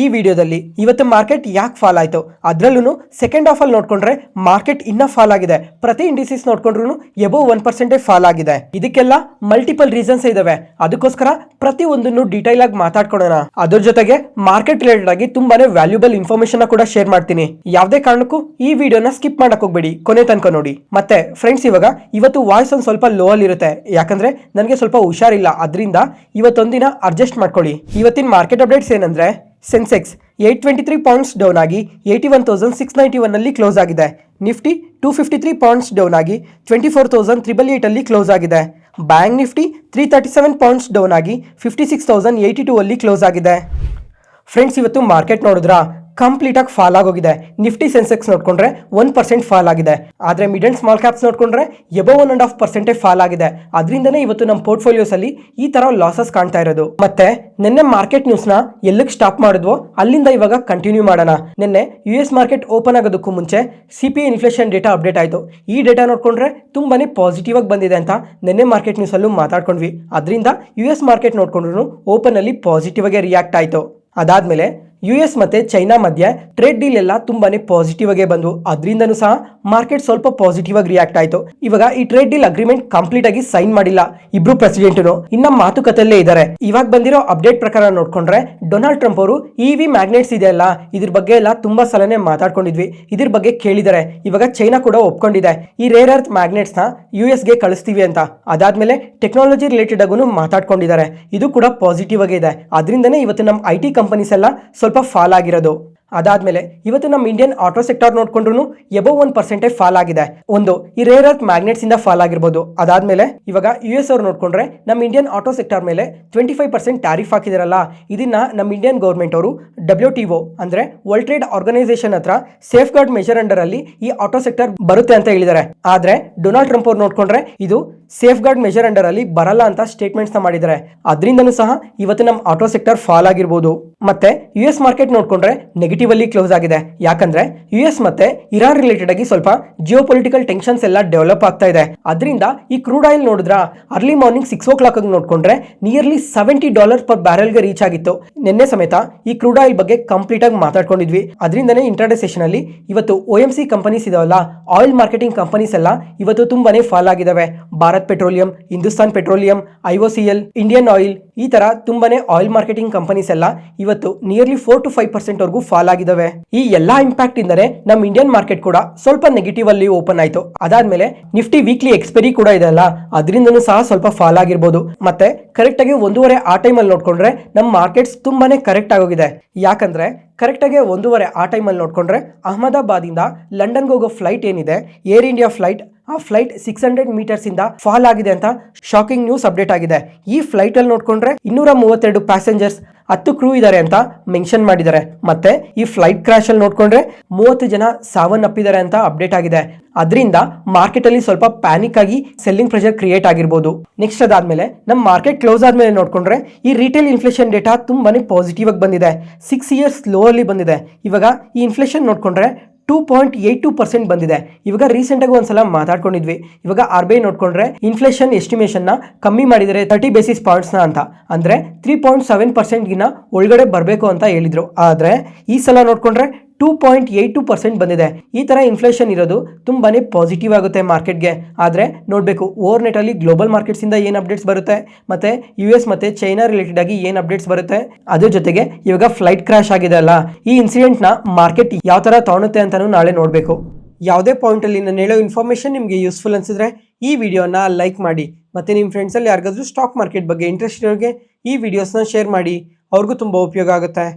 ಈ ವಿಡಿಯೋದಲ್ಲಿ ಇವತ್ತು ಮಾರ್ಕೆಟ್ ಯಾಕೆ ಫಾಲ್ ಆಯಿತು, ಅದರಲ್ಲೂ ಸೆಕೆಂಡ್ ಹಾಫ್ ಅಲ್ಲಿ ನೋಡ್ಕೊಂಡ್ರೆ ಮಾರ್ಕೆಟ್ ಇನ್ನೂ ಫಾಲ್ ಆಗಿದೆ. ಪ್ರತಿ ಇಂಡಿಸಸ್ ನೋಡ್ಕೊಂಡ್ರು ಎಬೋವ್ 1% ಫಾಲ್ ಆಗಿದೆ. ಇದಕ್ಕೆಲ್ಲ ಮಲ್ಟಿಪಲ್ ರೀಸನ್ಸ್ ಇದಾವೆ. ಅದಕ್ಕೋಸ್ಕರ ಪ್ರತಿ ಒಂದನ್ನು ಡೀಟೈಲ್ ಆಗಿ ಮಾತಾಡ್ಕೊಳ್ಳೋಣ. ಅದ್ರ ಜೊತೆಗೆ ಮಾರ್ಕೆಟ್ ರಿಲೇಟೆಡ್ ಆಗಿ ತುಂಬಾನೇ ವ್ಯಾಲ್ಯೂಬಲ್ ಇನ್ಫಾರ್ಮೇಶನ್ ಕೂಡ ಶೇರ್ ಮಾಡ್ತೀನಿ. ಯಾವುದೇ ಕಾರಣಕ್ಕೂ ಈ ವಿಡಿಯೋನ ಸ್ಕಿಪ್ ಮಾಡಕ್ ಹೋಗ್ಬೇಡಿ, ಕೊನೆ ತನಕ ನೋಡಿ. ಮತ್ತೆ ಫ್ರೆಂಡ್ಸ್, ಇವತ್ತು ವಾಯ್ಸ್ ಒಂದು ಸ್ವಲ್ಪ ಲೋ ಅಲ್ಲಿ ಇರುತ್ತೆ, ಯಾಕಂದ್ರೆ ನನಗೆ ಸ್ವಲ್ಪ ಹುಷಾರಿಲ್ಲ. ಅದರಿಂದ ಇವತ್ತೊಂದಿನ ಅಡ್ಜಸ್ಟ್ ಮಾಡ್ಕೊಳ್ಳಿ. ಇವತ್ತಿನ ಮಾರ್ಕೆಟ್ ಅಪ್ಡೇಟ್ಸ್ ಏನಂದ್ರೆ, ಸೆನ್ಸೆಕ್ಸ್ 823 ಪಾಯಿಂಟ್ಸ್ ಡೌನ್ ಆಗಿ 81,691 ಅಲ್ಲಿ ಕ್ಲೋಸ್ ಆಗಿದೆ. ನಿಫ್ಟಿ 253 ಪಾಯಿಂಟ್ಸ್ ಡೌನ್ ಆಗಿ 24,888 ಅಲ್ಲಿ ಕ್ಲೋಸ್ ಆಗಿದೆ. ಬ್ಯಾಂಕ್ ನಿಫ್ಟಿ 337 ಪಾಯಿಂಟ್ಸ್ ಡೌನ್ ಆಗಿ 56,082 ಅಲ್ಲಿ ಕ್ಲೋಸ್ ಆಗಿದೆ. ಫ್ರೆಂಡ್ಸ್, ಇವತ್ತು ಮಾರ್ಕೆಟ್ ನೋಡಿದ್ರಾ ಕಂಪ್ಲೀಟ್ ಆಗಿ ಫಾಲ್ ಆಗೋಗಿದೆ. ನಿಫ್ಟಿ ಸೆನ್ಸೆಕ್ಸ್ ನೋಡ್ಕೊಂಡ್ರೆ 1% ಫಾಲ್ ಆಗಿದೆ. ಆದ್ರೆ ಮಿಡ್ ಅಂಡ್ ಸ್ಮಾಲ್ ಕ್ಯಾಪ್ಸ್ ನೋಡ್ಕೊಂಡ್ರೆ ಎಬೋವ್ 1.5% ಫಾಲ್ ಆಗಿದೆ. ಅದರಿಂದನೇ ಇವತ್ತು ನಮ್ಮ ಪೋರ್ಟ್ಫೋಲಿಯೋಸ್ ಅಲ್ಲಿ ಈ ತರ ಲಾಸಸ್ ಕಾಣ್ತಾ ಇರೋದು. ಮತ್ತೆ ನಿನ್ನೆ ಮಾರ್ಕೆಟ್ ನ್ಯೂಸ್ ನ ಎಲ್ಲಿಗೆ ಸ್ಟಾಪ್ ಮಾಡಿದ್ವೋ ಅಲ್ಲಿಂದ ಇವಾಗ ಕಂಟಿನ್ಯೂ ಮಾಡೋಣ. ನಿನ್ನೆ US ಮಾರ್ಕೆಟ್ ಓಪನ್ ಆಗೋದಕ್ಕೂ ಮುಂಚೆ CPI ಇನ್ಫ್ಲೇಷನ್ ಡೇಟಾ ಅಪ್ಡೇಟ್ ಆಯಿತು. ಈ ಡೇಟಾ ನೋಡ್ಕೊಂಡ್ರೆ ತುಂಬಾನೇ ಪಾಸಿಟಿವ್ ಆಗಿ ಬಂದಿದೆ ಅಂತ ನಿನ್ನೆ ಮಾರ್ಕೆಟ್ ನ್ಯೂಸ್ ಅಲ್ಲೂ ಮಾತಾಡ್ಕೊಂಡ್ವಿ. ಅದರಿಂದ US ಮಾರ್ಕೆಟ್ ನೋಡ್ಕೊಂಡ್ರು ಓಪನ್ ಅಲ್ಲಿ ಪಾಸಿಟಿವ್ ಆಗಿ ರಿಯಾಕ್ಟ್ ಆಯಿತು. ಅದಾದ್ಮೇಲೆ US ಮತ್ತೆ ಚೈನಾ ಮಧ್ಯೆ ಟ್ರೇಡ್ ಡೀಲ್ ಎಲ್ಲ ತುಂಬಾನೇ ಪಾಸಿಟಿವ್ ಆಗಿ ಬಂದು ಅದರಿಂದನೂ ಸಹ ಮಾರ್ಕೆಟ್ ಸ್ವಲ್ಪ ಪಾಸಿಟಿವ್ ಆಗಿ ರಿಯಾಕ್ಟ್ ಆಯಿತು. ಇವಾಗ ಈ ಟ್ರೇಡ್ ಡೀಲ್ ಅಗ್ರಿಮೆಂಟ್ ಕಂಪ್ಲೀಟ್ ಆಗಿ ಸೈನ್ ಮಾಡಿಲ್ಲ ಇಬ್ರು ಪ್ರೆಸಿಡೆಂಟ್ನು, ಇನ್ನ ಮಾತುಕತೆಯಲ್ಲೇ ಇದ್ದಾರೆ. ಇವಾಗ ಬಂದಿರೋ ಅಪ್ಡೇಟ್ ಪ್ರಕಾರ ನೋಡ್ಕೊಂಡ್ರೆ ಡೊನಾಲ್ಡ್ ಟ್ರಂಪ್ ಅವರು EV ಮ್ಯಾಗ್ನೆಟ್ಸ್ ಇದೆಯಲ್ಲ, ಇದ್ರ ಬಗ್ಗೆ ಎಲ್ಲ ತುಂಬಾ ಸಲನೇ ಮಾತಾಡ್ಕೊಂಡಿದ್ವಿ. ಇದ್ರ ಬಗ್ಗೆ ಕೇಳಿದ್ದಾರೆ. ಇವಾಗ ಚೈನಾ ಕೂಡ ಒಪ್ಕೊಂಡಿದೆ ಈ ರೇರ್ ಅರ್ತ್ ಮ್ಯಾಗ್ನೆಟ್ಸ್ ನ US ಗೆ ಕಳಿಸ್ತೀವಿ ಅಂತ. ಅದಾದ್ಮೇಲೆ ಟೆಕ್ನಾಲಜಿ ರಿಲೇಟೆಡ್ ಆಗೂ ಮಾತಾಡ್ಕೊಂಡಿದ್ದಾರೆ. ಇದು ಕೂಡ ಪಾಸಿಟಿವ್ ಆಗಿ ಇದೆ. ಅದರಿಂದನೇ ಇವತ್ತು ನಮ್ಮ IT ಕಂಪನೀಸ್ ಎಲ್ಲ ಸ್ವಲ್ಪ ಫಾಲ್ ಆಗಿರೋದು. ಅದಾದ್ಮೇಲೆ ಇವತ್ತು ನಮ್ಮ ಇಂಡಿಯನ್ ಆಟೋ ಸೆಕ್ಟರ್ ನೋಡ್ಕೊಂಡ್ರು ಎಬೋವ್ 1% ಫಾಲ್ ಆಗಿದೆ. ಒಂದು ಈ ರೇರ್ ಅರ್ತ್ ಮ್ಯಾಗ್ನೆಟ್ಸ್ ಇಂದ ಫಾಲ್ ಆಗಿರ್ಬೋದು. ಅದಾದ್ಮೇಲೆ ಇವಾಗ US ಅವ್ರು ನೋಡ್ಕೊಂಡ್ರೆ ನಮ್ಮ ಇಂಡಿಯನ್ ಆಟೋ ಸೆಕ್ಟರ್ ಮೇಲೆ 25% ಟ್ಯಾರಿಫ್ ಹಾಕಿದಾರಲ್ಲ, ಇದನ್ನ ನಮ್ಮ ಇಂಡಿಯನ್ ಗೌರ್ಮೆಂಟ್ ಅವರು WTO ಅಂದ್ರೆ ವರ್ಲ್ಡ್ ಟ್ರೇಡ್ ಆರ್ಗನೈಸೇಷನ್ ಹತ್ರ ಸೇಫ್ ಗಾರ್ಡ್ ಮೆಜರ್ ಅಂಡರ್ ಅಲ್ಲಿ ಈ ಆಟೋ ಸೆಕ್ಟರ್ ಬರುತ್ತೆ ಅಂತ ಹೇಳಿದ್ದಾರೆ. ಆದ್ರೆ ಡೊನಾಲ್ಡ್ ಟ್ರಂಪ್ ಅವ್ರು ನೋಡ್ಕೊಂಡ್ರೆ ಇದು ಸೇಫ್ ಗಾರ್ಡ್ ಮೆಜರ್ ಅಂಡರ್ ಅಲ್ಲಿ ಬರಲ್ಲ ಅಂತ ಸ್ಟೇಟ್ಮೆಂಟ್ಸ್ ನ ಮಾಡಿದ್ದಾರೆ. ಅದರಿಂದನೂ ಸಹ ಇವತ್ತು ನಮ್ಮ ಆಟೋ ಸೆಕ್ಟರ್ ಫಾಲ್ ಆಗಿರ್ಬೋದು. ಮತ್ತೆ US ಮಾರ್ಕೆಟ್ ನೋಡ್ಕೊಂಡ್ರೆ ನೆಗೆಟಿವ್ ಅಲ್ಲಿ ಕ್ಲೋಸ್ ಆಗಿದೆ. ಯಾಕಂದ್ರೆ US ಮತ್ತೆ ಇರಾನ್ ರಿಲೇಟೆಡ್ ಆಗಿ ಸ್ವಲ್ಪ ಜಿಯೋ ಪೊಲಿಟಿಕಲ್ ಟೆನ್ಷನ್ಸ್ ಎಲ್ಲ ಡೆವಲಪ್ ಆಗ್ತಾ ಇದೆ. ಅದರಿಂದ ಈ ಕ್ರೂಡ್ ಆಯಿಲ್ ನೋಡಿದ್ರ ಅರ್ಲಿ ಮಾರ್ನಿಂಗ್ 6 o'clock ನೋಡ್ಕೊಂಡ್ರೆ ನಿಯರ್ಲಿ $70 ಪರ್ ಬ್ಯಾರೆಲ್ ಗೆ ರೀಚ್ ಆಗಿತ್ತು. ನಿನ್ನೆ ಸಮೇತ ಈ ಕ್ರೂಡ್ ಆಯಿಲ್ ಬಗ್ಗೆ ಕಂಪ್ಲೀಟ್ ಆಗಿ ಮಾತಾಡ್ಕೊಂಡಿದ್ವಿ. ಅದರಿಂದನೇ ಇಂಟ್ರಾಡೇ ಸೆಷನ್ ಅಲ್ಲಿ ಇವತ್ತು OMC ಕಂಪನೀಸ್ ಇದಾವಲ್ಲ, ಆಯಿಲ್ ಮಾರ್ಕೆಟಿಂಗ್ ಕಂಪನೀಸ್ ಎಲ್ಲ ಇವತ್ತು ತುಂಬಾನೇ ಫಾಲ್ ಆಗಿದಾವೆ. Bharat Petroleum, Hindustan Petroleum, IOCL, Indian Oil, ಈ ತರ ತುಂಬಾನೇ ಆಯಿಲ್ ಮಾರ್ಕೆಟಿಂಗ್ ಕಂಪನೀಸ್ ಎಲ್ಲ ಇವತ್ತು ನಿಯರ್ಲಿ 4 to 5% ವರೆಗೂ ಫಾಲ್ ಆಗಿದಾವೆ. ಈ ಎಲ್ಲಾ ಇಂಪ್ಯಾಕ್ಟ್ ಇಂದನೇ ನಮ್ಮ ಇಂಡಿಯನ್ ಮಾರ್ಕೆಟ್ ಕೂಡ ಸ್ವಲ್ಪ ನೆಗೆಟಿವ್ ಅಲ್ಲಿ ಓಪನ್ ಆಯ್ತು. ಅದಾದ್ಮೇಲೆ ನಿಫ್ಟಿ ವೀಕ್ಲಿ ಎಕ್ಸ್ಪೈರಿ ಕೂಡ ಇದೆ ಅಲ್ಲ, ಅದರಿಂದನೂ ಸಹ ಸ್ವಲ್ಪ ಫಾಲ್ ಆಗಿರ್ಬೋದು. ಮತ್ತೆ ಕರೆಕ್ಟ್ ಆಗಿ 1:30 ಆ ಟೈಮ್ ಅಲ್ಲಿ ನೋಡ್ಕೊಂಡ್ರೆ ನಮ್ಮ ಮಾರ್ಕೆಟ್ಸ್ ತುಂಬಾನೇ ಕರೆಕ್ಟ್ ಆಗೋಗಿದೆ. ಯಾಕಂದ್ರೆ ಕರೆಕ್ಟ್ ಆಗಿ 1:30 ಆ ಟೈಮ್ ಅಲ್ಲಿ ನೋಡ್ಕೊಂಡ್ರೆ ಅಹಮದಾಬಾದ್ ಇಂದ ಲಂಡನ್ಗೆ ಹೋಗೋ ಫ್ಲೈಟ್ ಏನಿದೆ ಏರ್ ಇಂಡಿಯಾ ಫ್ಲೈಟ್, ಆ ಫ್ಲೈಟ್ 600 ಮೀಟರ್ಸ್ ಇಂದ ಫಾಲ್ ಆಗಿದೆ ಅಂತ ಶಾಕಿಂಗ್ ನ್ಯೂಸ್ ಅಪ್ಡೇಟ್ ಆಗಿದೆ. ಈ ಫ್ಲೈಟ್ ಅಲ್ಲಿ ನೋಡ್ಕೊಂಡ್ರೆ 232 ಪ್ಯಾಸೆಂಜರ್ಸ್, 10 ಕ್ರೂ ಇದ್ದಾರೆ ಅಂತ ಮೆನ್ಷನ್ ಮಾಡಿದ್ದಾರೆ. ಮತ್ತೆ ಈ ಫ್ಲೈಟ್ ಕ್ರಾಶ್ ಅಲ್ಲಿ ನೋಡ್ಕೊಂಡ್ರೆ 30 ಜನ ಸಾವನ್ನಪ್ಪಿದ್ದಾರೆ ಅಂತ ಅಪ್ಡೇಟ್ ಆಗಿದೆ. ಅದರಿಂದ ಮಾರ್ಕೆಟ್ ಅಲ್ಲಿ ಸ್ವಲ್ಪ ಪ್ಯಾನಿಕ್ ಆಗಿ ಸೆಲ್ಲಿಂಗ್ ಪ್ರೆಷರ್ ಕ್ರಿಯೇಟ್ ಆಗಿರ್ಬೋದು. ನೆಕ್ಸ್ಟ್ ಅದಾದ್ಮೇಲೆ ನಮ್ಮ ಮಾರ್ಕೆಟ್ ಕ್ಲೋಸ್ ಆದ್ಮೇಲೆ ನೋಡ್ಕೊಂಡ್ರೆ ಈ ರಿಟೇಲ್ ಇನ್ಫ್ಲೇಷನ್ ಡೇಟಾ ತುಂಬಾನೇ ಪಾಸಿಟಿವ್ ಆಗಿ ಬಂದಿದೆ. 6 ಇಯರ್ಸ್ ಲೋ ಅಲ್ಲಿ ಬಂದಿದೆ. ಇವಾಗ ಈ ಇನ್ಫ್ಲೇಷನ್ ನೋಡ್ಕೊಂಡ್ರೆ 2.82% ಬಂದಿದೆ. ಇವಾಗ ರೀಸೆಂಟ್ ಆಗಿ ಒಂದ್ಸಲ ಮಾತಾಡ್ಕೊಂಡಿದ್ವಿ. ಇವಾಗ RBI ನೋಡ್ಕೊಂಡ್ರೆ ಇನ್ಫ್ಲೇಷನ್ ಎಸ್ಟಿಮೇಷನ್ ನ ಕಮ್ಮಿ ಮಾಡಿದರೆ 30 ಬೇಸಿಸ್ ಪಾಯಿಂಟ್ಸ್ ನ ಅಂತ, ಅಂದ್ರೆ 3.7% ಗಿನ ಒಳಗಡೆ ಬರಬೇಕು ಅಂತ ಹೇಳಿದ್ರು. ಆದ್ರೆ ಈ ಸಲ ನೋಡ್ಕೊಂಡ್ರೆ 2.82% ಬಂದಿದೆ. ಈ ತರ ಇನ್ಫ್ಲೇಷನ್ ಇರೋದು ತುಂಬಾನೇ ಪಾಸಿಟಿವ್ ಆಗುತ್ತೆ ಮಾರ್ಕೆಟ್ಗೆ. ಆದ್ರೆ ನೋಡ್ಬೇಕು ಓವರ್ ನೆಟ್ ಅಲ್ಲಿ ಗ್ಲೋಬಲ್ ಮಾರ್ಕೆಟ್ಸ್ ಇಂದ ಏನ್ ಅಪ್ಡೇಟ್ಸ್ ಬರುತ್ತೆ, ಮತ್ತೆ US ಮತ್ತೆ ಚೈನಾ ರಿಲೇಟೆಡ್ ಆಗಿ ಏನ್ ಅಪ್ಡೇಟ್ಸ್ ಬರುತ್ತೆ. ಅದ್ರ ಜೊತೆಗೆ ಇವಾಗ ಫ್ಲೈಟ್ ಕ್ರಾಶ್ ಆಗಿದೆ ಅಲ್ಲ, ಈ ಇನ್ಸಿಡೆಂಟ್ ನ ಮಾರ್ಕೆಟ್ ಯಾವ ತರ ತಗೊಳುತ್ತೆ ಅಂತಾನು ನಾಳೆ ನೋಡ್ಬೇಕು. ಯಾವುದೇ ಪಾಯಿಂಟ್ ಅಲ್ಲಿ ನಾನು ಹೇಳೋ ಇನ್ಫಾರ್ಮೇಶನ್ ನಿಮಗೆ ಯೂಸ್ಫುಲ್ ಅನ್ಸಿದ್ರೆ ಈ ವಿಡಿಯೋನ ಲೈಕ್ ಮಾಡಿ. ಮತ್ತೆ ನಿಮ್ಮ ಫ್ರೆಂಡ್ಸ್ ಅಲ್ಲಿ ಯಾರಿಗಾದ್ರೂ ಸ್ಟಾಕ್ ಮಾರ್ಕೆಟ್ ಬಗ್ಗೆ ಇಂಟ್ರೆಸ್ಟ್ ಇರೋರಿಗೆ ಈ ವಿಡಿಯೋಸ್ನ ಶೇರ್ ಮಾಡಿ, ಅವ್ರಿಗೂ ತುಂಬಾ ಉಪಯೋಗ ಆಗುತ್ತೆ.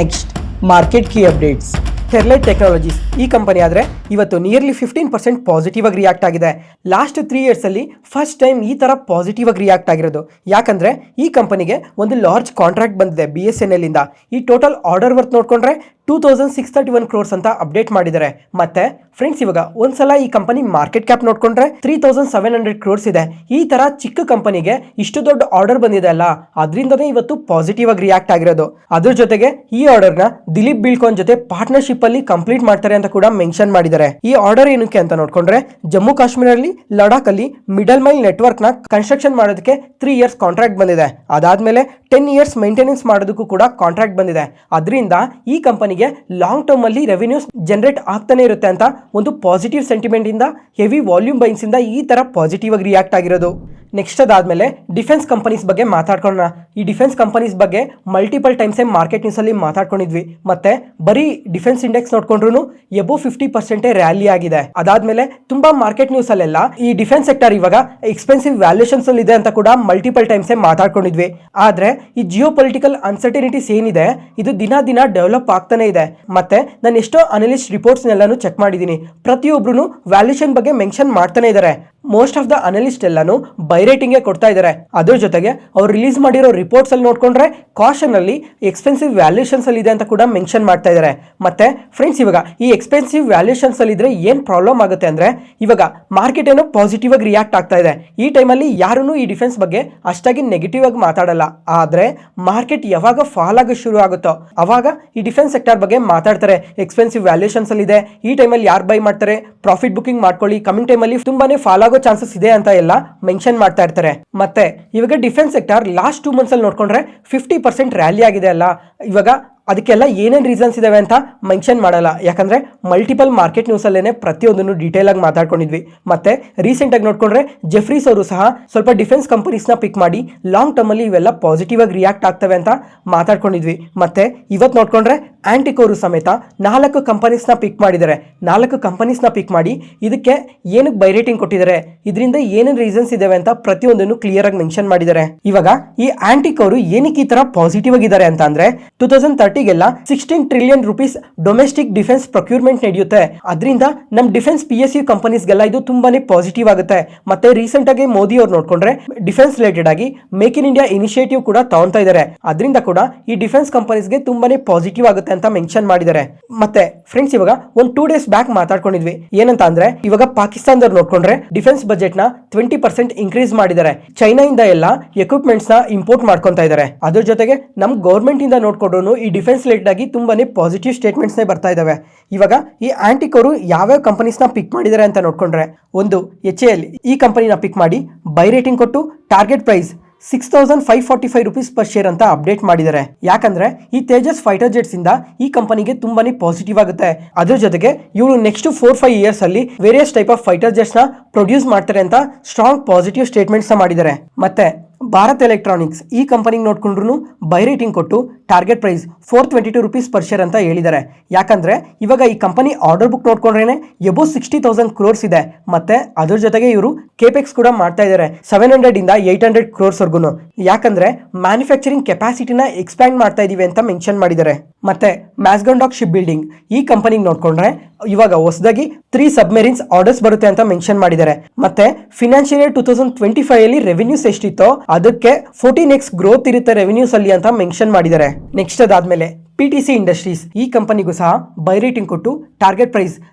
Next market key updates. Sterlite technologies ಈ ಕಂಪನಿ ಆದರೆ ಇವತ್ತು ನಿಯರ್ಲಿ 15% ಪಾಸಿಟಿವ್ ಆಗಿ ರಿಯಾಕ್ಟ್ ಆಗಿದೆ. ಲಾಸ್ಟ್ 3 ಇಯರ್ಸ್ ಅಲ್ಲಿ ಫಸ್ಟ್ ಟೈಮ್ ಈ ತರ ಪಾಸಿಟಿವ್ ಆಗಿ ರಿಯಾಕ್ಟ್ ಆಗಿರೋದು. ಯಾಕಂದ್ರೆ ಈ ಕಂಪನಿಗೆ ಒಂದು ಲಾರ್ಜ್ ಕಾಂಟ್ರಾಕ್ಟ್ ಬಂದಿದೆ BSNL ಇಂದ. ಈ ಟೋಟಲ್ ಆರ್ಡರ್ ವರ್ತ್ ನೋಡ್ಕೊಂಡ್ರೆ 2631 ಕ್ರೋರ್ಸ್ ಅಂತ ಅಪ್ಡೇಟ್ ಮಾಡಿದ್ದಾರೆ. ಮತ್ತೆ ಫ್ರೆಂಡ್ಸ್ ಇವಾಗ ಒಂದ್ಸಲ ಈ ಕಂಪನಿ ಮಾರ್ಕೆಟ್ ಕ್ಯಾಪ್ ನೋಡ್ಕೊಂಡ್ರೆ 3700 ಕ್ರೋರ್ಸ್ ಇದೆ. ಈ ತರ ಚಿಕ್ಕ ಕಂಪನಿಗೆ ಇಷ್ಟು ದೊಡ್ಡ ಆರ್ಡರ್ ಬಂದಿದೆ ಅಲ್ಲ, ಅದರಿಂದನೇ ಇವತ್ತು ಪಾಸಿಟಿವ್ ಆಗಿ ರಿಯಾಕ್ಟ್ ಆಗಿರೋದು. ಅದ್ರ ಜೊತೆಗೆ ಈ ಆರ್ಡರ್ ನ ದಿಲೀಪ್ ಬಿಲ್ಕಾನ್ ಜೊತೆ ಪಾರ್ಟ್ನರ್ಶಿಪ್ ಅಲ್ಲಿ ಕಂಪ್ಲೀಟ್ ಮಾಡ್ತಾರೆ ಅಂತ ಕೂಡ ಮೆನ್ಷನ್ ಮಾಡಿದ್ದಾರೆ. ಈ ಆರ್ಡರ್ ಏನಕ್ಕೆ ಅಂತ ನೋಡ್ಕೊಂಡ್ರೆ ಜಮ್ಮು ಕಾಶ್ಮೀರಲ್ಲಿ ಲಡಾಖ್ ಅಲ್ಲಿ ಮಿಡಲ್ ಮೈಲ್ ನೆಟ್ವರ್ಕ್ ನ ಕನ್ಸ್ಟ್ರಕ್ಷನ್ ಮಾಡೋದಕ್ಕೆ 3 ಇಯರ್ಸ್ ಕಾಂಟ್ರಾಕ್ಟ್ ಬಂದಿದೆ. ಅದಾದ್ಮೇಲೆ 10 ಇಯರ್ಸ್ ಮೇಂಟೆನೆನ್ಸ್ ಮಾಡೋದಕ್ಕೂ ಕೂಡ ಕಾಂಟ್ರಾಕ್ಟ್ ಬಂದಿದೆ. ಅದರಿಂದ ಈ ಕಂಪನಿಗೆ ಲಾಂಗ್ ಟರ್ಮ್ ಅಲ್ಲಿ ರೆವಿನ್ಯೂಸ್ ಜನರೇಟ್ ಆಗ್ತಾನೆ ಇರುತ್ತೆ ಅಂತ ಒಂದು ಪಾಸಿಟಿವ್ ಸೆಂಟಿಮೆಂಟ್ ಇಂದ ಹೆವಿ ವಾಲ್ಯೂಮ್ ಬೈನ್ಸ್ ಇಂದ ಈ ತರ ಪಾಸಿಟಿವ್ ಆಗಿ ರಿಯಾಕ್ಟ್ ಆಗಿರೋದು. ನೆಕ್ಸ್ಟ್ ಅದಾದ್ಮೇಲೆ ಡಿಫೆನ್ಸ್ ಕಂಪನೀಸ್ ಬಗ್ಗೆ ಮಾತಾಡ್ಕೊಳ್ಳೋಣ. ಈ ಡಿಫೆನ್ಸ್ ಕಂಪನೀಸ್ ಬಗ್ಗೆ ಮಲ್ಟಿಪಲ್ ಟೈಮ್ಸ್ ಮಾರ್ಕೆಟ್ ನ್ಯೂಸ್ ಅಲ್ಲಿ ಮಾತಾಡ್ಕೊಂಡಿದ್ವಿ. ಮತ್ತೆ ಬರೀ ಡಿಫೆನ್ಸ್ ಇಂಡೆಕ್ಸ್ ನೋಡ್ಕೊಂಡ್ರು ಎಬೋ 50% ರ್ಯಾಲಿ ಆಗಿದೆ. ಅದಾದ್ಮೇಲೆ ತುಂಬಾ ಮಾರ್ಕೆಟ್ ನ್ಯೂಸ್ ಅಲ್ಲೆಲ್ಲ ಈ ಡಿಫೆನ್ಸ್ ಸೆಕ್ಟರ್ ಇವಾಗ ಎಕ್ಸ್ಪೆನ್ಸಿವ್ ವ್ಯಾಲ್ಯೂಷನ್ಸ್ ಅಲ್ಲಿ ಇದೆ ಅಂತ ಕೂಡ ಮಲ್ಟಿಪಲ್ ಟೈಮ್ಸ್ ಮಾತಾಡ್ಕೊಂಡಿದ್ವಿ. ಆದ್ರೆ ಈ ಜಿಯೋ ಪೊಲಿಟಿಕಲ್ ಅನ್ಸರ್ಟಿನಿಟೀಸ್ ಏನಿದೆ ಇದು ದಿನ ದಿನ ಡೆವಲಪ್ ಆಗ್ತಾನೆ ಇದೆ. ಮತ್ತೆ ನಾನು ಎಷ್ಟೋ ಅನಲಿಸ್ಟ್ ರಿಪೋರ್ಟ್ಸ್ ಎಲ್ಲಾನು ಚೆಕ್ ಮಾಡಿದೀನಿ, ಪ್ರತಿಯೊಬ್ರು ವ್ಯಾಲ್ಯೂಷನ್ ಬಗ್ಗೆ ಮೆನ್ಷನ್ ಮಾಡ್ತಾನೆ ಇದ್ದಾರೆ. ಮೋಸ್ಟ್ ಆಫ್ ದ ಅನಲಿಸ್ಟ್ ಎಲ್ಲಾನು ಬೈ ರೇಟಿಂಗ್ ಕೊಡ್ತಾ ಇದ್ದಾರೆ. ಅದ್ರ ಜೊತೆಗೆ ಅವ್ರು ರಿಲೀಸ್ ಮಾಡಿರೋ ರಿಪೋರ್ಟ್ಸ್ ಅಲ್ಲಿ ನೋಡ್ಕೊಂಡ್ರೆ ಕಾಷನ್ ಅಲ್ಲಿ ಎಕ್ಸ್ಪೆನ್ಸಿವ್ ವ್ಯಾಲ್ಯೂಷನ್ಸ್ ಅಲ್ಲಿ ಇದೆ ಅಂತ ಕೂಡ ಮೆನ್ಷನ್ ಮಾಡ್ತಾ ಇದ್ದಾರೆ. ಮತ್ತೆ ಫ್ರೆಂಡ್ಸ್ ಇವಾಗ ಈ ಎಕ್ಸ್ಪೆನ್ಸಿವ್ ವ್ಯಾಲ್ಯೂಷನ್ಸ್ ಅಲ್ಲಿ ಇದ್ರೆ ಏನ್ ಪ್ರಾಬ್ಲಮ್ ಆಗುತ್ತೆ ಅಂದ್ರೆ ಇವಾಗ ಮಾರ್ಕೆಟ್ ಏನೋ ಪಾಸಿಟಿವ್ ಆಗಿ ರಿಯಾಕ್ಟ್ ಆಗ್ತಾ ಇದೆ. ಈ ಟೈಮಲ್ಲಿ ಯಾರೂ ಈ ಡಿಫೆನ್ಸ್ ಬಗ್ಗೆ ಅಷ್ಟಾಗಿ ನೆಗೆಟಿವ್ ಆಗಿ ಮಾತಾಡಲ್ಲ. ಆದ್ರೆ ಮಾರ್ಕೆಟ್ ಯಾವಾಗ ಫಾಲ್ ಆಗ ಶುರು ಆಗುತ್ತೋ ಅವಾಗ ಈ ಡಿಫೆನ್ಸ್ ಸೆಕ್ಟರ್ ಬಗ್ಗೆ ಮಾತಾಡ್ತಾರೆ. ಎಕ್ಸ್ಪೆನ್ಸಿವ್ ವ್ಯಾಲ್ಯೂಷನ್ಸ್ ಅಲ್ಲಿ ಇದೆ, ಈ ಟೈಮಲ್ಲಿ ಯಾರು ಬೈ ಮಾಡ್ತಾರೆ, ಪ್ರಾಫಿಟ್ ಬುಕಿಂಗ್ ಮಾಡ್ಕೊಳ್ಳಿ, ಕಮಿಂಗ್ ಟೈಮಲ್ಲಿ ತುಂಬಾನೇ ಫಾಲ್ ಆಗೋ ಚಾನ್ಸಸ್ ಇದೆ ಅಂತ ಎಲ್ಲ ಮೆನ್ಷನ್ ಮಾಡ್ತಾ ಇರ್ತಾರೆ. ಮತ್ತೆ ಇವಾಗ ಡಿಫೆನ್ಸ್ ಸೆಕ್ಟರ್ ಲಾಸ್ಟ್ 2 ಮಂತ್ಸ್ ಅಲ್ಲಿ ನೋಡ್ಕೊಂಡ್ರೆ 50% ರ್ಯಾಲಿ ಆಗಿದೆ ಅಲ್ಲ. ಇವಾಗ ಅದಕ್ಕೆಲ್ಲ ಏನೇನು ರೀಸನ್ಸ್ ಇದಾವೆ ಅಂತ ಮೆನ್ಷನ್ ಮಾಡಲ್ಲ, ಯಾಕಂದ್ರೆ ಮಲ್ಟಿಪಲ್ ಮಾರ್ಕೆಟ್ ನ್ಯೂಸ್ ಅಲ್ಲೇನೆ ಪ್ರತಿಯೊಂದನ್ನು ಡೀಟೇಲ್ ಆಗಿ ಮಾತಾಡ್ಕೊಂಡಿದ್ವಿ. ಮತ್ತೆ ರೀಸೆಂಟ್ ಆಗಿ ನೋಡ್ಕೊಂಡ್ರೆ ಜೆಫ್ರೀಸ್ ಅವರು ಸಹ ಸ್ವಲ್ಪ ಡಿಫೆನ್ಸ್ ಕಂಪನೀಸ್ ನ ಪಿಕ್ ಮಾಡಿ ಲಾಂಗ್ ಟರ್ಮ್ ಅಲ್ಲಿ ಇವೆಲ್ಲ ಪಾಸಿಟಿವ್ ಆಗಿ ರಿಯಾಕ್ಟ್ ಆಗ್ತವೆ ಅಂತ ಮಾತಾಡ್ಕೊಂಡಿದ್ವಿ. ಮತ್ತೆ ಇವತ್ತು ನೋಡ್ಕೊಂಡ್ರೆ ಆಂಟಿಕ್ ಅವರು ಸಮೇತ 4 ಕಂಪನೀಸ್ ನ ಪಿಕ್ ಮಾಡಿದ್ದಾರೆ. 4 ಕಂಪನೀಸ್ ನ ಪಿಕ್ ಮಾಡಿ ಇದಕ್ಕೆ ಏನಕ್ಕೆ ಬೈ ರೇಟಿಂಗ್ ಕೊಟ್ಟಿದ್ದಾರೆ, ಇದರಿಂದ ಏನೇನು ರೀಸನ್ಸ್ ಇದಾವೆ ಅಂತ ಪ್ರತಿಯೊಂದನ್ನು ಕ್ಲಿಯರ್ ಆಗಿ ಮೆನ್ಷನ್ ಮಾಡಿದ್ದಾರೆ. ಇವಾಗ ಈ ಆಂಟಿಕ್ ಅವರು ಏನಕ್ಕೆ ಈ ತರ ಪಾಸಿಟಿವ್ ಆಗಿದ್ದಾರೆ ಅಂತ ಅಂದ್ರೆ 2030 16 trillion rupees domestic defence procurement ನಡೆಯುತ್ತೆ. ಅದರಿಂದ ನಮ್ ಡಿಫೆನ್ಸ್ PSU ಕಂಪನೀಸ್ಗೆಲ್ಲ ಇದು ತುಂಬಾನೇ ಪಾಸಿಟಿವ್ ಆಗುತ್ತೆ. ಮತ್ತೆ ರೀಸೆಂಟ್ ಆಗಿ ಮೋದಿ ಅವ್ರು ನೋಡ್ಕೊಂಡ್ರೆ ಡಿಫೆನ್ಸ್ ರಿಲೇಟೆಡ್ ಆಗಿ ಮೇಕ್ ಇನ್ ಇಂಡಿಯಾ ಇನಿಷಿಯೇಟಿವ್ ಕೂಡ ತಗೊಂತಾ ಇದ್ದಾರೆ. ಅದರಿಂದ ಕೂಡ ಈ ಡಿಫೆನ್ಸ್ ಕಂಪನೀಸ್ಗೆ ತುಂಬಾನೇ ಪಾಸಿಟಿವ್ ಆಗುತ್ತೆ ಅಂತ ಮೆನ್ಷನ್ ಮಾಡಿದ್ದಾರೆ. ಮತ್ತೆ ಫ್ರೆಂಡ್ಸ್ ಇವಾಗ ಒಂದು 2 ಡೇಸ್ ಬ್ಯಾಕ್ ಮಾತಾಡ್ಕೊಂಡಿದ್ವಿ. ಏನಂತ ಅಂದ್ರೆ ಇವಾಗ ಪಾಕಿಸ್ತಾನದವ್ರು ನೋಡ್ಕೊಂಡ್ರೆ ಡಿಫೆನ್ಸ್ ಬಜೆಟ್ ನ 20% ಇನ್ಕ್ರೀಸ್ ಮಾಡಿದ್ದಾರೆ. ಚೈನಾ ಇಂದ ಎಲ್ಲ ಎಕ್ವಿಪ್ಮೆಂಟ್ಸ್ ನ ಇಂಪೋರ್ಟ್ ಮಾಡ್ಕೊಂತಾ ಇದ್ದಾರೆ. ಅದ್ರ ಜೊತೆಗೆ ನಮ್ ಗೌರ್ಮೆಂಟ್ ಇಂದ ನೋಡ್ಕೊಂಡ್ರು ಈ ಡಿಫೆನ್ಸ್ ರಿಲೇಟೆಡ್ ಆಗಿ ತುಂಬಾನೇ ಪಾಸಿಟಿವ್ ಸ್ಟೇಟ್ಮೆಂಟ್ಸ್ ಬರ್ತಾ ಇದಾವೆ. ಇವಾಗ ಈ ಆಂಟಿಕ್ ಅವರು ಯಾವ್ಯಾವ ಕಂಪನೀಸ್ ನ ಪಿಕ್ ಮಾಡಿದ್ದಾರೆ ಅಂತ ನೋಡ್ಕೊಂಡ್ರೆ ಒಂದು HAL ಈ ಕಂಪನಿನ ಪಿಕ್ ಮಾಡಿ ಬೈ ರೇಟಿಂಗ್ ಕೊಟ್ಟು target price 6545 rupees per share ಅಂತ ಅಪ್ಡೇಟ್ ಮಾಡಿದ್ದಾರೆ. ಯಾಕಂದ್ರೆ ಈ ತೇಜಸ್ ಫೈಟರ್ ಜೆಟ್ಸ್ ಇಂದ ಈ ಕಂಪನಿಗೆ ತುಂಬಾನೇ ಪಾಸಿಟಿವ್ ಆಗುತ್ತೆ. ಅದ್ರ ಜೊತೆಗೆ ಇವರು ನೆಕ್ಸ್ಟ್ 4-5 ಇಯರ್ಸ್ ಅಲ್ಲಿ various type of fighter jets ನ ಪ್ರೊಡ್ಯೂಸ್ ಮಾಡ್ತಾರೆ ಅಂತ ಸ್ಟ್ರಾಂಗ್ ಪಾಸಿಟಿವ್ ಸ್ಟೇಟ್ಮೆಂಟ್ಸ್ ಮಾಡಿದ್ದಾರೆ. ಮತ್ತೆ ಭಾರತ್ ಎಲೆಕ್ಟ್ರಾನಿಕ್ಸ್ ಈ ಕಂಪನಿಗೆ ನೋಡ್ಕೊಂಡ್ರು ಬೈ ರೇಟಿಂಗ್ ಕೊಟ್ಟು target price 422 rupees per share ಅಂತ ಹೇಳಿದ್ದಾರೆ. ಯಾಕಂದ್ರೆ ಇವಾಗ ಈ ಕಂಪನಿ ಆರ್ಡರ್ ಬುಕ್ ನೋಡ್ಕೊಂಡ್ರೇನೆ ಎಬೋ 60,000 ಕ್ರೋರ್ಸ್ ಇದೆ. ಮತ್ತೆ ಅದ್ರ ಜೊತೆಗೆ ಇವರು ಕೇಪೆಕ್ಸ್ ಕೂಡ ಮಾಡ್ತಾ ಇದ್ದಾರೆ 700 ಇಂದ 800 ಕ್ರೋರ್ಸ್ ವರ್ಗುನು. ಯಾಕಂದ್ರೆ ಮ್ಯಾನುಫ್ಯಾಕ್ಚರಿಂಗ್ ಕೆಪಾಸಿಟಿನ ಎಕ್ಸ್ಪ್ಯಾಂಡ್ ಮಾಡ್ತಾ ಇದೀವಿ ಅಂತ ಮೆನ್ಷನ್ ಮಾಡಿದ್ದಾರೆ. ಮತ್ತೆ ಮ್ಯಾಸ್ಗಂಡಾಕ್ ಶಿಪ್ ಬಿಲ್ಡಿಂಗ್ ಈ ಕಂಪನಿಗೆ ನೋಡ್ಕೊಂಡ್ರೆ ಇವಾಗ ಹೊಸದಾಗಿ 3 ಸಬ್ಮೆರಿನ್ಸ್ ಆರ್ಡರ್ಸ್ ಬರುತ್ತೆ ಅಂತ ಮೆನ್ಷನ್ ಮಾಡಿದ್ದಾರೆ. ಮತ್ತೆ ಫಿನಾನ್ಷಿಯಲ್ ಇಯರ್ 2025 ಅಲ್ಲಿ ರೆವಿನ್ಯೂಸ್ ಎಷ್ಟಿತ್ತೋ ಅದಕ್ಕೆ 14x ಗ್ರೋತ್ ಇರುತ್ತೆ ರೆವಿನ್ಯೂಸ್ ಅಲ್ಲಿ ಅಂತ ಮೆನ್ಷನ್ ಮಾಡಿದ್ದಾರೆ. ನೆಕ್ಸ್ಟ್ ಅದಾದ್ಮೇಲೆ PTC ಇಂಡಸ್ಟ್ರೀಸ್ ಈ ಕಂಪನಿಗೂ ಸಹ ಬೈ ರೇಟಿಂಗ್ ಕೊಟ್ಟು target price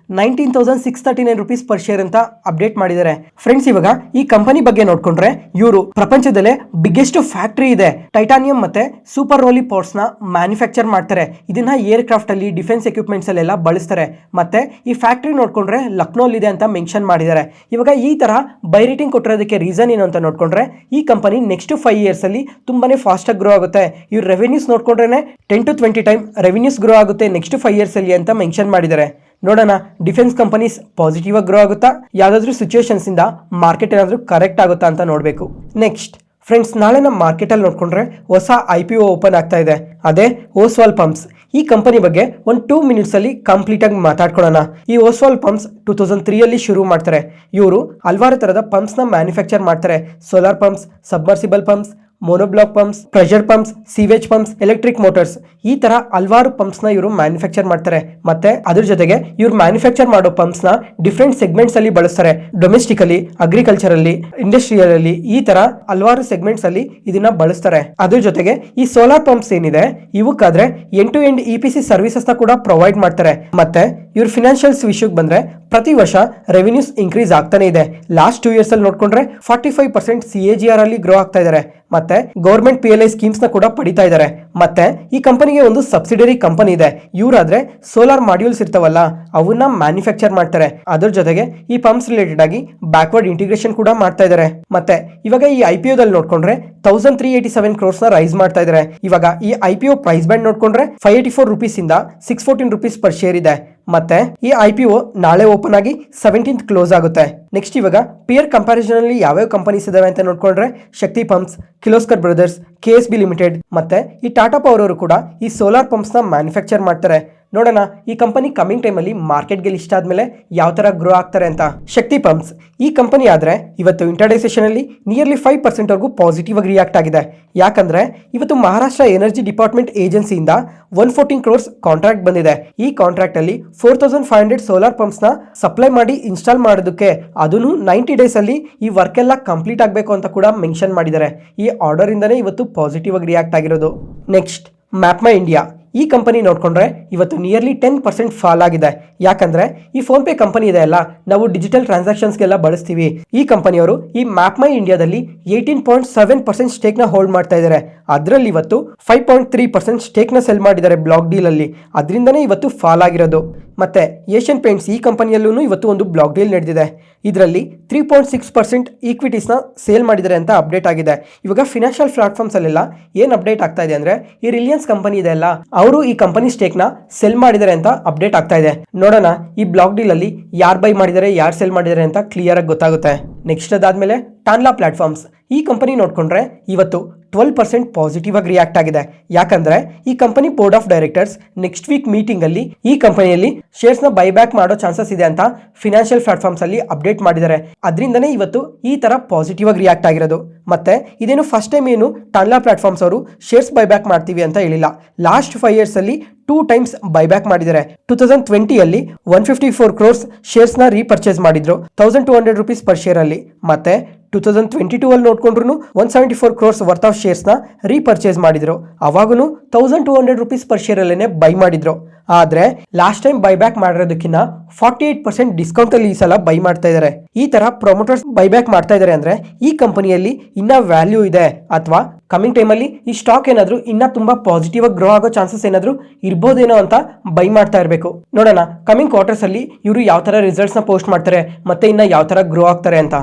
19,639 rupees per share ಅಂತ ಅಪ್ಡೇಟ್ ಮಾಡಿದ್ದಾರೆ. ಫ್ರೆಂಡ್ಸ್ ಇವಾಗ ಈ ಕಂಪನಿ ಬಗ್ಗೆ ನೋಡ್ಕೊಂಡ್ರೆ ಇವರು ಪ್ರಪಂಚದಲ್ಲೇ ಬಿಗ್ಗೆಸ್ಟ್ ಫ್ಯಾಕ್ಟರಿ ಇದೆ. ಟೈಟಾನಿಯಂ ಮತ್ತೆ ಸೂಪರ್ ರೋಲಿ ಪಾರ್ಟ್ಸ್ ನ ಮ್ಯಾನುಫ್ಯಾಕ್ಚರ್ ಮಾಡ್ತಾರೆ. ಇದನ್ನ ಏರ್ ಕ್ರಾಫ್ಟ್ ಅಲ್ಲಿ ಡಿಫೆನ್ಸ್ ಎಕ್ವಿಪ್ಮೆಂಟ್ಸ್ ಅಲ್ಲೆಲ್ಲ ಬಳಸ್ತಾರೆ. ಮತ್ತೆ ಈ ಫ್ಯಾಕ್ಟರಿ ನೋಡ್ಕೊಂಡ್ರೆ ಲಕ್ನೋಲ್ ಇದೆ ಅಂತ ಮೆನ್ಷನ್ ಮಾಡಿದ್ದಾರೆ. ಇವಾಗ ಈ ತರ ಬೈ ರೇಟಿಂಗ್ ಕೊಟ್ಟಿರೋದಕ್ಕೆ ರೀಸನ್ ಏನು ಅಂತ ನೋಡ್ಕೊಂಡ್ರೆ ಈ ಕಂಪನಿ ನೆಕ್ಸ್ಟ್ 5 ಇಯರ್ಸ್ ಅಲ್ಲಿ ತುಂಬಾನೇ ಫಾಸ್ಟ್ ಆಗಿ ಗ್ರೋ ಆಗುತ್ತೆ. ಇವ್ರ ರೆವೆನ್ಯೂಸ್ ನೋಡ್ಕೊಂಡ್ರೆ 10 to 20 ಟೈಮ್ ರೆವಿನ್ಯೂಸ್ ಗ್ರೋ ಆಗುತ್ತೆ ನೆಕ್ಸ್ಟ್ 5 ಇಯರ್ಸ್ ಅಲ್ಲಿ ಅಂತ ಮೆನ್ಷನ್ ಮಾಡಿದ್ದಾರೆ. ನೋಡೋಣ ಡಿಫೆನ್ಸ್ ಕಂಪನೀಸ್ ಪಾಸಿಟಿವ್ ಆಗಿ ಗ್ರೋ ಆಗುತ್ತಾ, ಯಾವ್ದಾದ್ರು ಸಿಚುವೇಶನ್ಸ್ ಇಂದ ಮಾರ್ಕೆಟ್ ಏನಾದರೂ ಕರೆಕ್ಟ್ ಆಗುತ್ತಾ ಅಂತ ನೋಡಬೇಕು. ನೆಕ್ಸ್ಟ್ ಫ್ರೆಂಡ್ಸ್ ನಾಳೆ ನಮ್ಮ ಮಾರ್ಕೆಟಲ್ಲಿ ನೋಡ್ಕೊಂಡ್ರೆ ಹೊಸ IPO ಓಪನ್ ಆಗ್ತಾ ಇದೆ. ಅದೇ ಓಸ್ವಾಲ್ ಪಂಪ್ಸ್. ಈ ಕಂಪನಿ ಬಗ್ಗೆ ಒಂದು 2 ಮಿನಿಟ್ಸ್ ಅಲ್ಲಿ ಕಂಪ್ಲೀಟ್ ಆಗಿ ಮಾತಾಡ್ಕೊಳ್ಳೋಣ. ಈ ಓಸ್ವಾಲ್ ಪಂಪ್ಸ್ 2003 ಅಲ್ಲಿ ಶುರು ಮಾಡ್ತಾರೆ. ಇವರು ಹಲವಾರು ತರದ ಪಂಪ್ಸ್ ನ ಮ್ಯಾನುಫ್ಯಾಕ್ಚರ್ ಮಾಡ್ತಾರೆ. Solar pumps, submersible pumps, monoblock pumps, pressure pumps, sewage pumps, electric motors, ಈ ತರ ಹಲವಾರು ಪಂಪ್ಸ್ ನ ಇವರು ಮ್ಯಾನುಫ್ಯಾಕ್ಚರ್ ಮಾಡ್ತಾರೆ. ಮತ್ತೆ ಅದ್ರ ಜೊತೆಗೆ ಇವ್ರು ಮ್ಯಾನುಫ್ಯಾಕ್ಚರ್ ಮಾಡೋ ಪಂಪ್ಸ್ ನ ಡಿಫ್ರೆಂಟ್ ಸೆಗ್ಮೆಂಟ್ಸ್ ಅಲ್ಲಿ ಬಳಸ್ತಾರೆ. ಡೊಮೆಸ್ಟಿಕಲಿ, ಅಗ್ರಿಕಲ್ಚರ್ ಅಲ್ಲಿ, ಇಂಡಸ್ಟ್ರಿಯಲ್ ಅಲ್ಲಿ, ಈ ತರ ಹಲವಾರು ಸೆಗ್ಮೆಂಟ್ಸ್ ಅಲ್ಲಿ ಇದನ್ನ ಬಳಸ್ತಾರೆ. ಅದ್ರ ಜೊತೆಗೆ ಈ ಸೋಲಾರ್ ಪಂಪ್ಸ್ ಏನಿದೆ ಇವಕ್ಕಾದ್ರೆ end to end EPC services ನ ಕೂಡ ಪ್ರೊವೈಡ್ ಮಾಡ್ತಾರೆ. ಮತ್ತೆ ಇವ್ರ ಫಿನಾನ್ಷಿಯಲ್ಸ್ ವಿಷಯಕ್ಕೆ ಬಂದ್ರೆ ಪ್ರತಿ ವರ್ಷ ರೆವಿನ್ಯೂಸ್ ಇನ್ಕ್ರೀಸ್ ಆಗ್ತಾನೆ ಇದೆ. ಲಾಸ್ಟ್ 2 years ಅಲ್ಲಿ ನೋಡ್ಕೊಂಡ್ರೆ 45% CAGR ಅಲ್ಲಿ ಗ್ರೋ ಆಗ್ತಾ ಇದ್ದಾರೆ. ಮತ್ತೆ ಗೌರ್ಮೆಂಟ್ PLI ಸ್ಕೀಮ್ಸ್ ನ ಕೂಡ ಪಡಿತಾ ಇದ್ದಾರೆ. ಮತ್ತೆ ಈ ಕಂಪನಿಗೆ ಒಂದು ಸಬ್ಸಿಡರಿ ಕಂಪನಿ ಇದೆ. ಇವರಾದ್ರೆ ಸೋಲಾರ್ ಮಾಡ್ಯೂಲ್ಸ್ ಇರ್ತಾವಲ್ಲ ಅವನ್ನ ಮ್ಯಾನುಫ್ಯಾಕ್ಚರ್ ಮಾಡ್ತಾರೆ. ಅದ್ರ ಜೊತೆಗೆ ಈ ಪಂಪ್ಸ್ ರಿಲೇಟೆಡ್ ಆಗಿ ಬ್ಯಾಕ್ವರ್ಡ್ ಇಂಟಿಗ್ರೇಷನ್ ಕೂಡ ಮಾಡ್ತಾ ಇದ್ದಾರೆ. ಮತ್ತೆ ಇವಾಗ ಈ IPO ದಲ್ಲಿ ನೋಡ್ಕೊಂಡ್ರೆ 1387 crores ನ ರೈಸ್ ಮಾಡ್ತಾ ಇದ್ದಾರೆ. ಇವಾಗ ಈ IPO ಪ್ರೈಸ್ ಬ್ಯಾಂಡ್ ನೋಡ್ಕೊಂಡ್ರೆ 584 rupees ಇಂದ 614 rupees ಪರ್ ಶೇರ್ ಇದೆ. ಮತ್ತೆ ಈ IPO ನಾಳೆ ಓಪನ್ ಆಗಿ 17th ಕ್ಲೋಸ್ ಆಗುತ್ತೆ. ನೆಕ್ಸ್ಟ್ ಇವಾಗ ಪಿಯರ್ ಕಂಪ್ಯಾರಿಸನ್ ಅಲ್ಲಿ ಯಾವ್ಯಾವ ಕಂಪನೀಸ್ ಇದಾವೆ ಅಂತ ನೋಡ್ಕೊಂಡ್ರೆ Shakti pumps, Kirloskar Brothers, KSB limited ಮತ್ತೆ ಈ ಟಾಟಾ ಪವರ್ ಅವರು ಕೂಡ ಈ ಸೋಲಾರ್ ಪಂಪ್ಸ್ ನ ಮ್ಯಾನುಫ್ಯಾಕ್ಚರ್ ಮಾಡ್ತಾರೆ. ನೋಡೋಣ ಈ ಕಂಪನಿ ಕಮಿಂಗ್ ಟೈಮ್ ಅಲ್ಲಿ ಮಾರ್ಕೆಟ್ಗೆ ಲಿಸ್ಟ್ ಆದ್ಮೇಲೆ ಯಾವ ತರ ಗ್ರೋ ಆಗ್ತಾರೆ ಅಂತ. ಶಕ್ತಿ ಪಂಪ್ಸ್ ಈ ಕಂಪನಿ ಆದ್ರೆ ಇವತ್ತು ಇಂಟರ್ಡೇ ಸೆಷನ್ ಅಲ್ಲಿ ನಿಯರ್ಲಿ 5% ವರೆಗೂ ಪಾಸಿಟಿವ್ ಆಗಿ ರಿಯಾಕ್ಟ್ ಆಗಿದೆ. ಯಾಕಂದ್ರೆ ಇವತ್ತು ಮಹಾರಾಷ್ಟ್ರ ಎನರ್ಜಿ ಡಿಪಾರ್ಟ್ಮೆಂಟ್ ಏಜೆನ್ಸಿಯಿಂದ 114 crores ಕಾಂಟ್ರಾಕ್ಟ್ ಬಂದಿದೆ. ಈ ಕಾಂಟ್ರಾಕ್ಟ್ ಅಲ್ಲಿ 4500 ಸೋಲಾರ್ ಪಂಪ್ಸ್ ನ ಸಪ್ಲೈ ಮಾಡಿ ಇನ್ಸ್ಟಾಲ್ ಮಾಡೋದಕ್ಕೆ ಅದನ್ನು 90 days ಅಲ್ಲಿ ಈ ವರ್ಕ್ ಎಲ್ಲ ಕಂಪ್ಲೀಟ್ ಆಗಬೇಕು ಅಂತ ಕೂಡ ಮೆನ್ಷನ್ ಮಾಡಿದ್ದಾರೆ. ಈ ಆರ್ಡರ್ ಇಂದಾನೆ ಇವತ್ತು ಪಾಸಿಟಿವ್ ಆಗಿ ರಿಯಾಕ್ಟ್ ಆಗಿರೋದು. ನೆಕ್ಸ್ಟ್ ಮ್ಯಾಪ್ಮೈ ಇಂಡಿಯಾ ಈ ಕಂಪನಿ ನೋಡ್ಕೊಂಡ್ರೆ ಇವತ್ತು ನಿಯರ್ಲಿ 10% ಫಾಲ್ ಆಗಿದೆ. ಯಾಕಂದ್ರೆ ಈ ಫೋನ್ ಪೇ ಕಂಪನಿ ಇದೆ ಅಲ್ಲ, ನಾವು ಡಿಜಿಟಲ್ ಟ್ರಾನ್ಸಾಕ್ಷನ್ಸ್ಗೆಲ್ಲ ಬಳಸ್ತೀವಿ. ಈ ಕಂಪನಿಯವರು ಈ ಮ್ಯಾಪ್ಮೈ ಇಂಡಿಯಾದಲ್ಲಿ 18.7% ಸ್ಟೇಕ್ ನ ಹೋಲ್ಡ್ ಮಾಡ್ತಾ ಇದ್ದಾರೆ. ಅದರಲ್ಲಿ ಇವತ್ತು 5.3% ಸ್ಟೇಕ್ ನ ಸೆಲ್ ಮಾಡಿದ್ದಾರೆ ಬ್ಲಾಕ್ ಡೀಲ್ ಅಲ್ಲಿ. ಅದರಿಂದನೇ ಇವತ್ತು ಫಾಲ್ ಆಗಿರೋದು. ಮತ್ತೆ ಏಷ್ಯನ್ ಪೇಂಟ್ಸ್ ಈ ಕಂಪನಿಯಲ್ಲೂ ಇವತ್ತು ಒಂದು ಬ್ಲಾಕ್ ಡೀಲ್ ನಡೆದಿದೆ. ಇದರಲ್ಲಿ 3.6% ಈಕ್ವಿಟೀಸ್ ನ ಸೇಲ್ ಮಾಡಿದ್ದಾರೆ ಅಂತ ಅಪ್ಡೇಟ್ ಆಗಿದೆ. ಇವಾಗ ಫಿನಾನ್ಷಿಯಲ್ ಪ್ಲಾಟ್ಫಾರ್ಮ್ಸ್ ಅಲ್ಲೆಲ್ಲ ಏನ್ ಅಪ್ಡೇಟ್ ಆಗ್ತಾ ಇದೆ ಅಂದ್ರೆ ಈ ರಿಲಯನ್ಸ್ ಕಂಪನಿ ಇದೆ ಅಲ್ಲ, ಅವರು ಈ ಕಂಪನಿ ಸ್ಟೇಕ್ ನ ಸೆಲ್ ಮಾಡಿದ್ದಾರೆ ಅಂತ ಅಪ್ಡೇಟ್ ಆಗ್ತಾ ಇದೆ. ನೋಡೋಣ ಈ ಬ್ಲಾಕ್ ಡೀಲ್ ಅಲ್ಲಿ ಯಾರು ಬೈ ಮಾಡಿದ್ದಾರೆ, ಯಾರು ಸೆಲ್ ಮಾಡಿದ್ದಾರೆ ಅಂತ ಕ್ಲಿಯರ್ ಆಗಿ ಗೊತ್ತಾಗುತ್ತೆ. ನೆಕ್ಸ್ಟ್ ಅದಾದ್ಮೇಲೆ ಟಾನ್ಲಾ ಪ್ಲಾಟ್ಫಾರ್ಮ್ಸ್ ಈ ಕಂಪನಿ ನೋಡ್ಕೊಂಡ್ರೆ ಇವತ್ತು 12% ಪಾಸಿಟಿವ್ ಆಗಿ ರಿಯಾಕ್ಟ್ ಆಗಿದೆ. ಯಾಕಂದ್ರೆ ಈ company board of directors next week meeting ಅಲ್ಲಿ ಈ ಕಂಪನಿಯಲ್ಲಿ ಶೇರ್ಸ್ ನ ಬೈಬ್ಯಾಕ್ ಮಾಡೋ ಚಾನ್ಸಸ್ ಇದೆ ಅಂತ ಫಿನಾನ್ಷಿಯಲ್ ಪ್ಲಾಟ್ಫಾರ್ಮ್ಸ್ ಅಲ್ಲಿ ಅಪ್ಡೇಟ್ ಮಾಡಿದ್ದಾರೆ. ಅದರಿಂದನೇ ಇವತ್ತು ಈ ತರ ಪಾಸಿಟಿವ್ ಆಗಿ ರಿಯಾಕ್ಟ್ ಆಗಿರೋದು. ಮತ್ತೆ ಇದೇನು ಫಸ್ಟ್ ಟೈಮ್ ಏನು ಟಾನ್ಲಾ ಪ್ಲಾಟ್ಫಾರ್ಮ್ಸ್ ಅವರು ಶೇರ್ಸ್ ಬೈಬ್ಯಾಕ್ ಮಾಡ್ತೀವಿ ಅಂತ ಹೇಳಿಲ್ಲ. ಲಾಸ್ಟ್ 5 years ಅಲ್ಲಿ 2 times ಬೈಬ್ಯಾಕ್ ಮಾಡಿದ್ದಾರೆ. 2020 ಅಲ್ಲಿ 154 crores ಶೇರ್ಸ್ ನ ರೀಪರ್ಚೇಸ್ ಮಾಡಿದ್ರು 1200 rupees ಪರ್ ಶೇರ್ ಅಲ್ಲಿ. ಮತ್ತೆ 2022 ಅಲ್ಲಿ ನೋಡ್ಕೊಂಡ್ರು 174 crores ವರ್ತ್ ಆಫ್ ಶೇರ್ಸ್ ನ ರೀಪರ್ಚೇಸ್ ಮಾಡಿದ್ರು. ಅವಾಗೂ 1200 rupees ಪರ್ ಶೇರ್ ಅಲ್ಲೇನೆ ಬೈ ಮಾಡಿದ್ರು. ಆದ್ರೆ ಲಾಸ್ಟ್ ಟೈಮ್ ಬೈಬ್ಯಾಕ್ ಮಾಡಿರೋದಕ್ಕಿಂತ 48% ಡಿಸ್ಕೌಂಟ್ ಅಲ್ಲಿ ಈ ಸಲ ಬೈ ಮಾಡ್ತಾ ಇದ್ದಾರೆ. ಈ ತರ ಪ್ರೊಮೋಟರ್ಸ್ ಬೈಬ್ಯಾಕ್ ಮಾಡ್ತಾ ಇದ್ದಾರೆ ಅಂದ್ರೆ ಈ ಕಂಪನಿಯಲ್ಲಿ ಇನ್ನ ವ್ಯಾಲ್ಯೂ ಇದೆ, ಅಥವಾ ಕಮಿಂಗ್ ಟೈಮ್ ಅಲ್ಲಿ ಈ ಸ್ಟಾಕ್ ಏನಾದ್ರು ಇನ್ನ ತುಂಬಾ ಪಾಸಿಟಿವ್ ಆಗಿ ಗ್ರೋ ಆಗೋ ಚಾನ್ಸಸ್ ಏನಾದ್ರು ಇರ್ಬೋದೇನೋ ಅಂತ ಬೈ ಮಾಡ್ತಾ ಇರಬೇಕು. ನೋಡೋಣ ಕಮಿಂಗ್ ಕ್ವಾರ್ಟರ್ಸ್ ಅಲ್ಲಿ ಇವರು ಯಾವ ತರ ರಿಸಲ್ಟ್ಸ್ ನ ಪೋಸ್ಟ್ ಮಾಡ್ತಾರೆ ಮತ್ತೆ ಇನ್ನ ಯಾವ ತರ ಗ್ರೋ ಆಗ್ತಾರೆ ಅಂತ.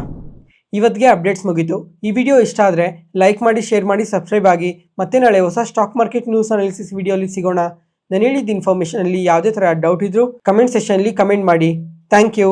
ಇವತ್ತಿಗೆ ಅಪ್ಡೇಟ್ಸ್ ಮುಗೀತು. ಈ ವಿಡಿಯೋ ಇಷ್ಟ ಆದರೆ ಲೈಕ್ ಮಾಡಿ, ಶೇರ್ ಮಾಡಿ, ಸಬ್ಸ್ಕ್ರೈಬ್ ಆಗಿ. ಮತ್ತೆ ನಾಳೆ ಹೊಸ ಸ್ಟಾಕ್ ಮಾರ್ಕೆಟ್ ನ್ಯೂಸ್ ಅನಾಲಿಸಿಸ್ ವಿಡಿಯೋಲಿ ಸಿಗೋಣ. ನಾನು ಹೇಳಿದ ಇನ್ಫಾರ್ಮೇಷನ್ ಅಲ್ಲಿ ಯಾವುದೇ ಥರ ಡೌಟ್ ಇದ್ರೂ ಕಮೆಂಟ್ ಸೆಷನ್ ಅಲ್ಲಿ ಕಮೆಂಟ್ ಮಾಡಿ. Thank you.